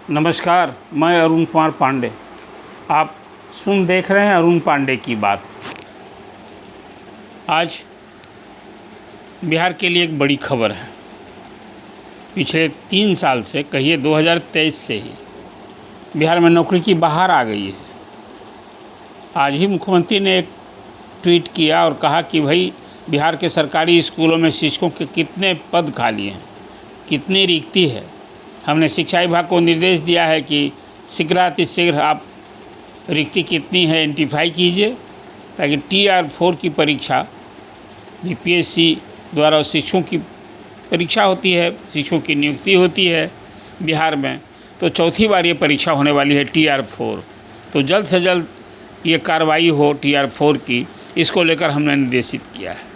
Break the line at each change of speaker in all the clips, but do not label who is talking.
नमस्कार, मैं अरुण कुमार पांडे। आप देख रहे हैं अरुण पांडे की बात। आज बिहार के लिए एक बड़ी खबर है। पिछले 3 साल से, कहिए 2023 से ही बिहार में नौकरी की बहार आ गई है। आज ही मुख्यमंत्री ने एक ट्वीट किया और कहा कि भाई बिहार के सरकारी स्कूलों में शिक्षकों के कितने पद खाली हैं, कितनी रिक्ति है। हमने शिक्षा विभाग को निर्देश दिया है कि शीघ्रातिशीघ्र आप रिक्ति कितनी है आइडेंटिफाई कीजिए, ताकि TR4 की परीक्षा BPSC द्वारा शिक्षकों की परीक्षा होती है, शिक्षकों की नियुक्ति होती है बिहार में। तो चौथी बार ये परीक्षा होने वाली है TR4। तो जल्द से जल्द ये कार्रवाई हो TR4 की, इसको लेकर हमने निर्देशित किया है।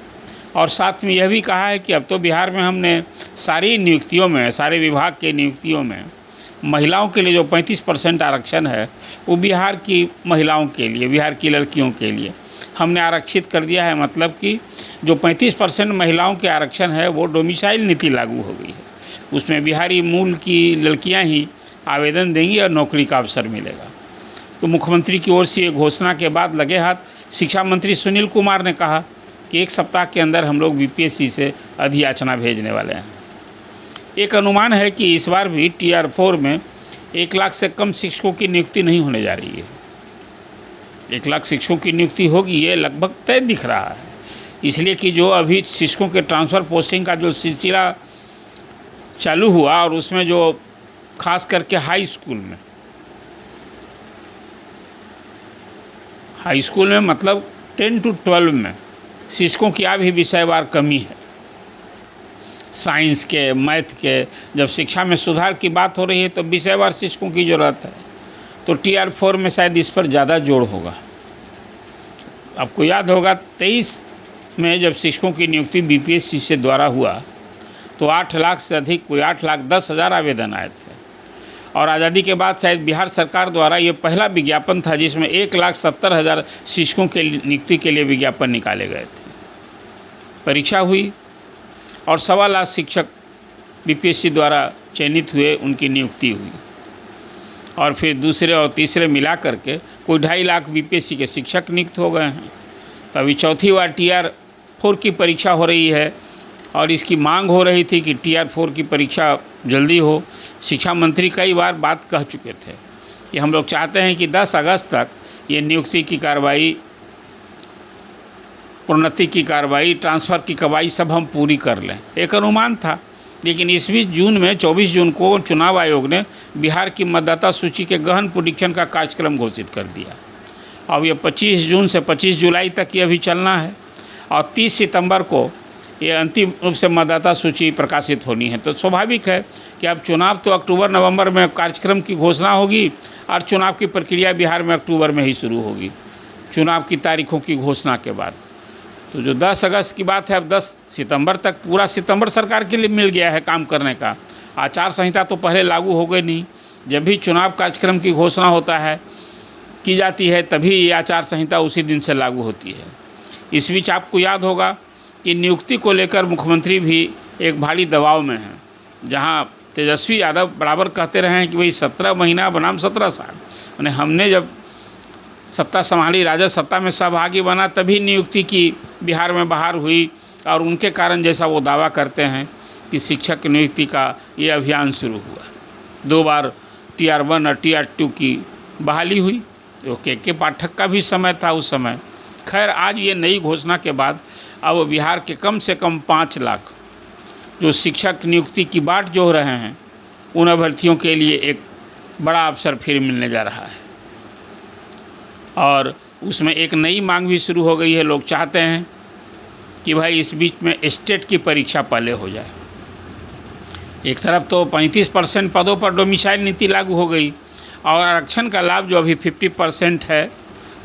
और साथ में यह भी कहा है कि अब तो बिहार में हमने सारी नियुक्तियों में, सारे विभाग के नियुक्तियों में महिलाओं के लिए जो 35% आरक्षण है, वो बिहार की महिलाओं के लिए, बिहार की लड़कियों के लिए हमने आरक्षित कर दिया है। मतलब कि जो 35% महिलाओं के आरक्षण है वो डोमिसाइल नीति लागू हो गई है। उसमें बिहारी मूल की लड़कियां ही आवेदन देंगी और नौकरी का अवसर मिलेगा। तो मुख्यमंत्री की ओर से ये घोषणा के बाद लगे हाथ शिक्षा मंत्री सुनील कुमार ने कहा कि 1 सप्ताह के अंदर हम लोग BPSC से अधियाचना भेजने वाले हैं। एक अनुमान है कि इस बार भी TR4 में 1 लाख से कम शिक्षकों की नियुक्ति नहीं होने जा रही है। 1 लाख शिक्षकों की नियुक्ति होगी, ये लगभग तय दिख रहा है। इसलिए कि जो अभी शिक्षकों के ट्रांसफ़र पोस्टिंग का जो सिलसिला चालू हुआ, और उसमें जो खास करके हाई स्कूल में मतलब 10 to 12 में शिक्षकों की अभी विषयवार कमी है। साइंस के, मैथ के, जब शिक्षा में सुधार की बात हो रही है तो विषयवार शिक्षकों की ज़रूरत है। तो TR4 में शायद इस पर ज़्यादा जोड़ होगा। आपको याद होगा 23 में जब शिक्षकों की नियुक्ति BPSC से द्वारा हुआ तो 8 लाख से अधिक, कोई 8,10,000 आवेदन आए थे। और आज़ादी के बाद शायद बिहार सरकार द्वारा ये पहला विज्ञापन था जिसमें 1,70,000 शिक्षकों के नियुक्ति के लिए विज्ञापन निकाले गए थे। परीक्षा हुई और 1.25 लाख शिक्षक BPSC द्वारा चयनित हुए, उनकी नियुक्ति हुई। और फिर दूसरे और तीसरे मिला करके कोई 2.5 लाख BPSC के शिक्षक नियुक्त हो गए हैं। तो अभी चौथी बार TR4 की परीक्षा हो रही है और इसकी मांग हो रही थी कि TR4 की परीक्षा जल्दी हो। शिक्षा मंत्री कई बार बात कह चुके थे कि हम लोग चाहते हैं कि 10 अगस्त तक ये नियुक्ति की कार्रवाई, प्रोन्नति की कार्रवाई, ट्रांसफ़र की कार्रवाई सब हम पूरी कर लें। एक अनुमान था, लेकिन इस बीच जून में 24 जून को चुनाव आयोग ने बिहार की मतदाता सूची के गहन पुनरीक्षण का कार्यक्रम घोषित कर दिया। अब ये 25 जून से 25 जुलाई तक ये अभी चलना है और 30 सितंबर को ये अंतिम रूप से मतदाता सूची प्रकाशित होनी है। तो स्वाभाविक है कि अब चुनाव तो अक्टूबर-नवंबर में कार्यक्रम की घोषणा होगी और चुनाव की प्रक्रिया बिहार में अक्टूबर में ही शुरू होगी, चुनाव की तारीखों की घोषणा के बाद। तो जो 10 अगस्त की बात है, अब 10 सितंबर तक, पूरा सितंबर सरकार के लिए मिल गया है काम करने का। आचार संहिता तो पहले लागू हो गई नहीं, जब भी चुनाव कार्यक्रम की घोषणा होता है, की जाती है, तभी ये आचार संहिता उसी दिन से लागू होती है। इस बीच आपको याद होगा कि नियुक्ति को लेकर मुख्यमंत्री भी एक भारी दबाव में हैं, जहां तेजस्वी यादव बराबर कहते रहे हैं कि भाई 17 महीना बनाम 17 साल। यानी हमने जब सत्ता संभाली, राजद सत्ता में सहभागी बना, तभी नियुक्ति की बिहार में बहार हुई। और उनके कारण, जैसा वो दावा करते हैं कि शिक्षक नियुक्ति का ये अभियान शुरू हुआ। 2 बार TR1 और TR2 की बहाली हुई। तो के पाठक का भी समय था उस समय। खैर, आज ये नई घोषणा के बाद अब बिहार के कम से कम 5 लाख जो शिक्षक नियुक्ति की बाट जोह रहे हैं, उन अभ्यर्थियों के लिए एक बड़ा अवसर फिर मिलने जा रहा है। और उसमें एक नई मांग भी शुरू हो गई है। लोग चाहते हैं कि भाई इस बीच में स्टेट की परीक्षा पहले हो जाए। एक तरफ तो 35% पदों पर डोमिसाइल नीति लागू हो गई और आरक्षण का लाभ जो अभी 50% है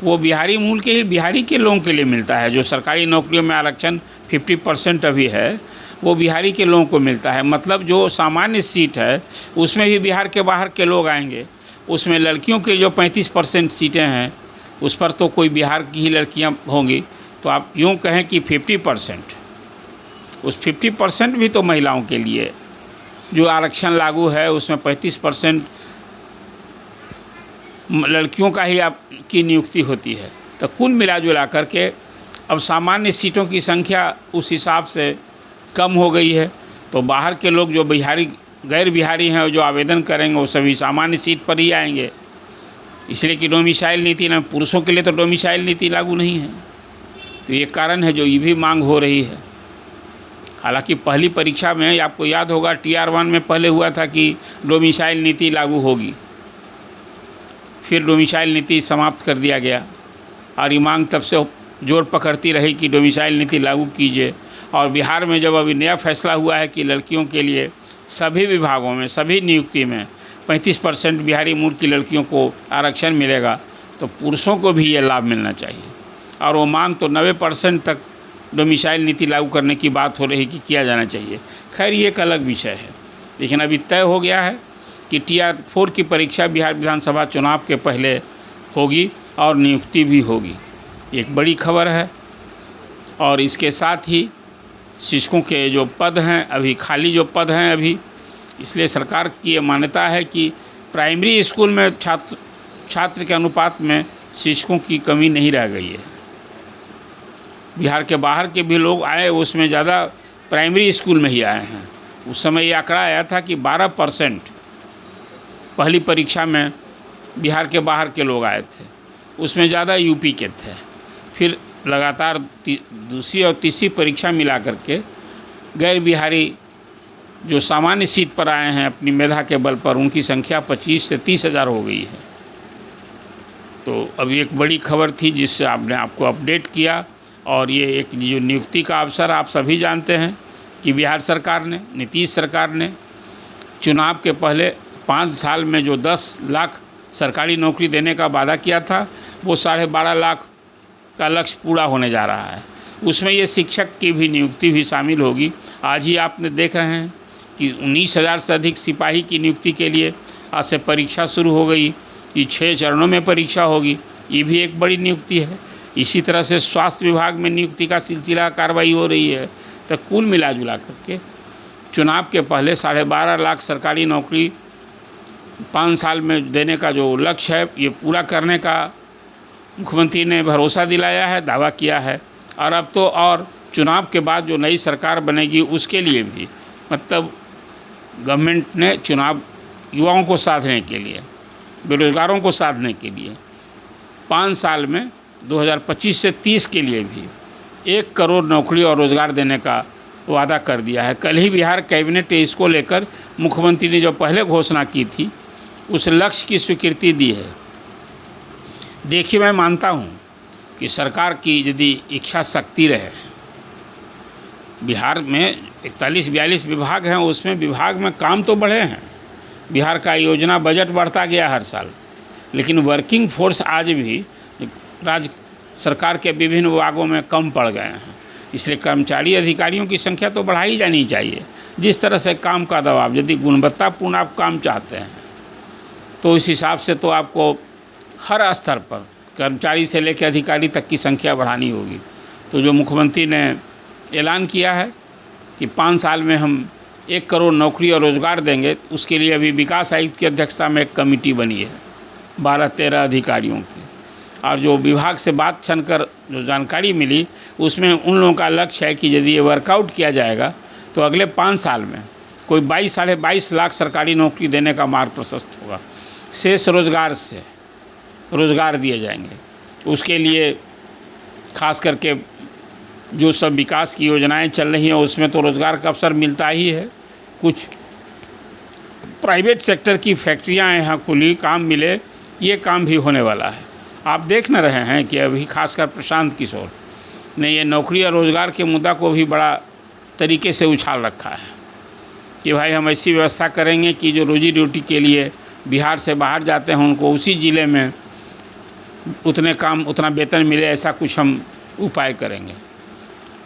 वो बिहारी मूल के ही, बिहारी के लोगों के लिए मिलता है। जो सरकारी नौकरियों में आरक्षण 50% अभी है, वो बिहारी के लोगों को मिलता है। मतलब जो सामान्य सीट है उसमें भी बिहार के बाहर के लोग आएंगे। उसमें लड़कियों के जो 35% सीटें हैं उस पर तो कोई बिहार की ही लड़कियां होंगी। तो आप यूँ कहें कि 50%, उस 50% भी तो महिलाओं के लिए जो आरक्षण लागू है उसमें 35% लड़कियों का ही आपकी नियुक्ति होती है। तो कुल मिला जुला करके अब सामान्य सीटों की संख्या उस हिसाब से कम हो गई है। तो बाहर के लोग जो बिहारी गैर बिहारी हैं जो आवेदन करेंगे वो सभी सामान्य सीट पर ही आएंगे, इसलिए कि डोमिसाइल नीति ना, पुरुषों के लिए तो डोमिसाइल नीति लागू नहीं है। तो ये कारण है जो ये भी मांग हो रही है। हालांकि पहली परीक्षा में आपको याद होगा TR1 में पहले हुआ था कि डोमिसाइल नीति लागू होगी, फिर डोमिसाइल नीति समाप्त कर दिया गया और ये मांग तब से जोर पकड़ती रही कि डोमिसाइल नीति लागू कीजिए। और बिहार में जब अभी नया फैसला हुआ है कि लड़कियों के लिए सभी विभागों में सभी नियुक्ति में 35% बिहारी मूल की लड़कियों को आरक्षण मिलेगा, तो पुरुषों को भी ये लाभ मिलना चाहिए। और वो मांग तो 90% तक डोमिसाइल नीति लागू करने की बात हो रही कि किया जाना चाहिए। खैर ये एक अलग विषय है, लेकिन अभी तय हो गया है कि TR4 की परीक्षा बिहार विधानसभा चुनाव के पहले होगी और नियुक्ति भी होगी। एक बड़ी खबर है। और इसके साथ ही शिक्षकों के जो पद हैं अभी खाली जो पद हैं अभी, इसलिए सरकार की ये मान्यता है कि प्राइमरी स्कूल में छात्र के अनुपात में शिक्षकों की कमी नहीं रह गई है। बिहार के बाहर के भी लोग आए, उसमें ज़्यादा प्राइमरी स्कूल में ही आए हैं। उस समय ये आंकड़ा आया था कि 12% पहली परीक्षा में बिहार के बाहर के लोग आए थे, उसमें ज़्यादा यूपी के थे। फिर लगातार दूसरी और तीसरी परीक्षा मिला करके गैर बिहारी जो सामान्य सीट पर आए हैं अपनी मेधा के बल पर, उनकी संख्या 25 से 30 हज़ार हो गई है। तो अभी एक बड़ी खबर थी जिससे आपने आपको अपडेट किया। और ये एक जो नियुक्ति का अवसर आप सभी जानते हैं कि बिहार सरकार ने, नीतीश सरकार ने चुनाव के पहले 5 साल में जो 10 लाख सरकारी नौकरी देने का वादा किया था, वो 12.5 लाख का लक्ष्य पूरा होने जा रहा है। उसमें ये शिक्षक की भी नियुक्ति भी शामिल होगी। आज ही आपने देख रहे हैं कि 19,000 से अधिक सिपाही की नियुक्ति के लिए आज से परीक्षा शुरू हो गई। ये 6 चरणों में परीक्षा होगी, ये भी एक बड़ी नियुक्ति है। इसी तरह से स्वास्थ्य विभाग में नियुक्ति का सिलसिला कार्रवाई हो रही है। तो कुल मिला जुला करके चुनाव के पहले 12.5 लाख सरकारी नौकरी 5 साल में देने का जो लक्ष्य है, ये पूरा करने का मुख्यमंत्री ने भरोसा दिलाया है, दावा किया है। और अब तो और चुनाव के बाद जो नई सरकार बनेगी उसके लिए भी, मतलब गवर्नमेंट ने चुनाव युवाओं को साधने के लिए, बेरोजगारों को साधने के लिए 5 साल में 2025 से 30 के लिए भी 1 करोड़ नौकरी और रोज़गार देने का वादा कर दिया है। कल ही बिहार कैबिनेट ने इसको लेकर मुख्यमंत्री ने जो पहले घोषणा की थी उस लक्ष्य की स्वीकृति दी है। देखिए, मैं मानता हूँ कि सरकार की यदि इच्छा शक्ति रहे, बिहार में 41-42 विभाग हैं, उसमें विभाग में काम तो बढ़े हैं, बिहार का योजना बजट बढ़ता गया हर साल, लेकिन वर्किंग फोर्स आज भी राज्य सरकार के विभिन्न विभागों में कम पड़ गए हैं। इसलिए कर्मचारी अधिकारियों की संख्या तो बढ़ाई जानी चाहिए। जिस तरह से काम का दबाव, यदि गुणवत्तापूर्ण आप काम चाहते हैं तो इस हिसाब से तो आपको हर स्तर पर कर्मचारी से लेकर अधिकारी तक की संख्या बढ़ानी होगी। तो जो मुख्यमंत्री ने ऐलान किया है कि 5 साल में हम 1 करोड़ नौकरी और रोज़गार देंगे, उसके लिए अभी विकास आयुक्त की अध्यक्षता में एक कमेटी बनी है 12-13 अधिकारियों की। और जो विभाग से बात छनकर जो जानकारी मिली उसमें उन लोगों का लक्ष्य है कि यदि ये वर्कआउट किया जाएगा तो अगले 5 साल में कोई 22-22.5 लाख सरकारी नौकरी देने का मार्ग प्रशस्त होगा। शेष रोज़गार से रोज़गार दिए जाएंगे। उसके लिए खास करके जो सब विकास की योजनाएं चल रही हैं उसमें तो रोज़गार का अवसर मिलता ही है। कुछ प्राइवेट सेक्टर की फैक्ट्रियां यहाँ खुली, काम मिले, ये काम भी होने वाला है। आप देख न रहे हैं कि अभी खासकर प्रशांत किशोर ने ये नौकरी और रोज़गार के मुद्दा को भी बड़ा तरीके से उछाल रखा है कि भाई हम ऐसी व्यवस्था करेंगे कि जो रोजी रोटी के लिए बिहार से बाहर जाते हैं उनको उसी ज़िले में उतना वेतन मिले, ऐसा कुछ हम उपाय करेंगे।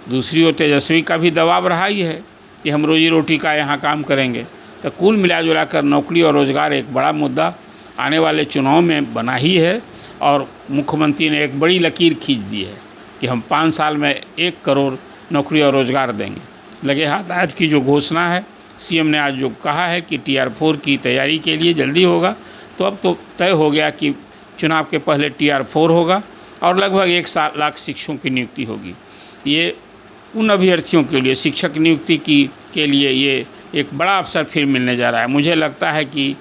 दूसरी ओर तेजस्वी का भी दबाव रहा ही है कि हम रोजी रोटी का यहाँ काम करेंगे। तो कुल मिला जुला कर नौकरी और रोज़गार एक बड़ा मुद्दा आने वाले चुनाव में बना ही है। और मुख्यमंत्री ने एक बड़ी लकीर खींच दी है कि हम 5 साल में 1 करोड़ नौकरी और रोज़गार देंगे। लगे हाथ आज की जो घोषणा है, सीएम ने आज जो कहा है कि TR4 की तैयारी के लिए जल्दी होगा, तो अब तो तय हो गया कि चुनाव के पहले TR4 होगा और लगभग 1 लाख शिक्षकों की नियुक्ति होगी। ये उन अभ्यर्थियों के लिए शिक्षक नियुक्ति के लिए ये एक बड़ा अवसर फिर मिलने जा रहा है। मुझे लगता है कि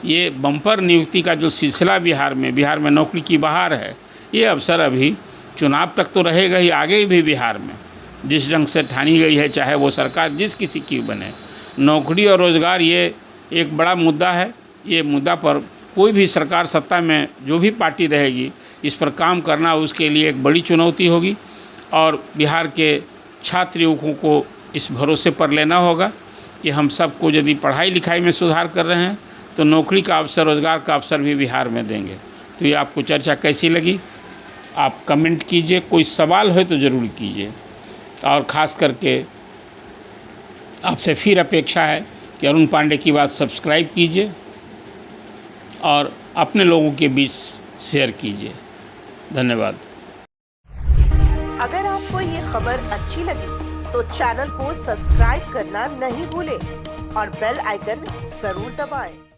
ये बम्पर नियुक्ति का जो सिलसिला बिहार में नौकरी की बहार है, ये अवसर अभी चुनाव तक तो रहेगा ही, आगे भी बिहार में जिस ढंग से ठानी गई है, चाहे वो सरकार जिस किसी की बने, नौकरी और रोज़गार ये एक बड़ा मुद्दा है। ये मुद्दा पर कोई भी सरकार सत्ता में जो भी पार्टी रहेगी, इस पर काम करना उसके लिए एक बड़ी चुनौती होगी और बिहार के छात्र युवकों को इस भरोसे पर लेना होगा कि हम सबको यदि पढ़ाई लिखाई में सुधार कर रहे हैं तो नौकरी का अवसर, रोज़गार का अवसर भी बिहार में देंगे। तो ये आपको चर्चा कैसी लगी आप कमेंट कीजिए, कोई सवाल हो तो ज़रूर कीजिए और ख़ास करके आपसे फिर अपेक्षा है कि अरुण पांडे की बात सब्सक्राइब कीजिए और अपने लोगों के बीच शेयर कीजिए। धन्यवाद।
अगर आपको ये खबर अच्छी लगी तो चैनल को सब्सक्राइब करना नहीं भूलें और बेल आइकन जरूर दबाएं।